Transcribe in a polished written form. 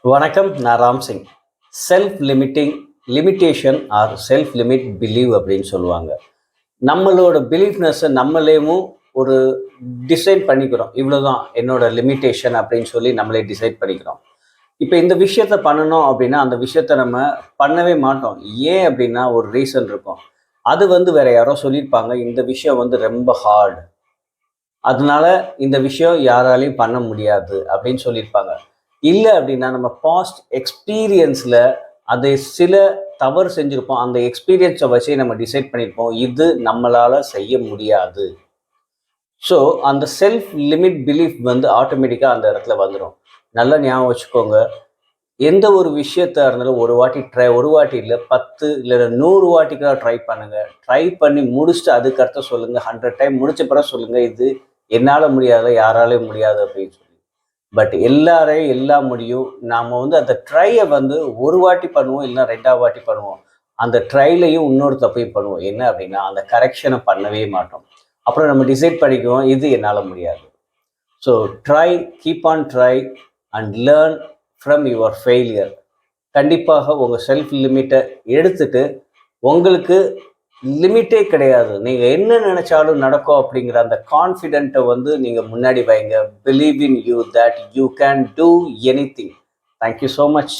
வணக்கம். நான் Ram Singh. Self limiting limitation or self limit belief அப்படின்னு சொல்லுவாங்க. நம்மளோட பிலீஃப்னஸை நம்மளேவும் ஒரு டிசைட் பண்ணிக்கிறோம். இவ்வளோதான் என்னோட லிமிட்டேஷன் அப்படின்னு சொல்லி நம்மளே டிசைட் பண்ணிக்கிறோம். இப்போ இந்த விஷயத்த பண்ணணும் அப்படின்னா அந்த விஷயத்த நம்ம பண்ணவே மாட்டோம். ஏன் அப்படின்னா ஒரு ரீசன் இருக்கும். அது வேற யாரோ சொல்லியிருப்பாங்க, இந்த விஷயம் ரொம்ப ஹார்ட், அதனால இந்த விஷயம் யாராலையும் பண்ண முடியாது அப்படின்னு சொல்லியிருப்பாங்க. இல்லை அப்படின்னா நம்ம பாஸ்ட் எக்ஸ்பீரியன்ஸில் அதை சில தவறு செஞ்சுருப்போம். அந்த எக்ஸ்பீரியன்ஸை வச்சு நம்ம டிசைட் பண்ணியிருப்போம், இது நம்மளால் செய்ய முடியாது. ஸோ அந்த செல்ஃப் லிமிட் பிலீஃப் ஆட்டோமேட்டிக்காக அந்த இடத்துல வந்துடும். நல்லா ஞாபகம் வச்சுக்கோங்க. எந்த ஒரு விஷயத்தா இருந்தாலும் ஒரு வாட்டி இல்லை 10 இல்லை 100 வாட்டிக்காக ட்ரை பண்ணுங்கள். ட்ரை பண்ணி முடிச்சுட்டு அதுக்கடுத்து சொல்லுங்கள். 100 டைம் முடிச்ச பிறகு சொல்லுங்கள், இது என்னால் முடியாத, யாராலையும் முடியாது அப்படின்னு சொல்லி. பட் எல்லாரையும் எல்லாம் முடியும். நாம் அந்த ட்ரையை ஒரு வாட்டி பண்ணுவோம், இல்லைன்னா 2ஆவது வாட்டி பண்ணுவோம். அந்த ட்ரைலையும் இன்னொரு தப்பையும் பண்ணுவோம். என்ன அப்படின்னா அந்த கரெக்ஷனை பண்ணவே மாட்டோம். அப்புறம் நம்ம டிசைட் பண்ணிக்குவோம், இது என்னால் முடியாது. So try, keep on try and learn from your failure. கண்டிப்பாக உங்கள் செல்ஃப் லிமிட்டை எடுத்துட்டு, உங்களுக்கு லிமிட்டே கிடையாது, நீங்கள் என்ன நினைச்சாலும் நடக்கும் அப்படிங்கிற அந்த கான்ஃபிடென்ட்டை நீங்கள் முன்னாடி வைங்க. Believe in you that you can do anything. Thank you so much.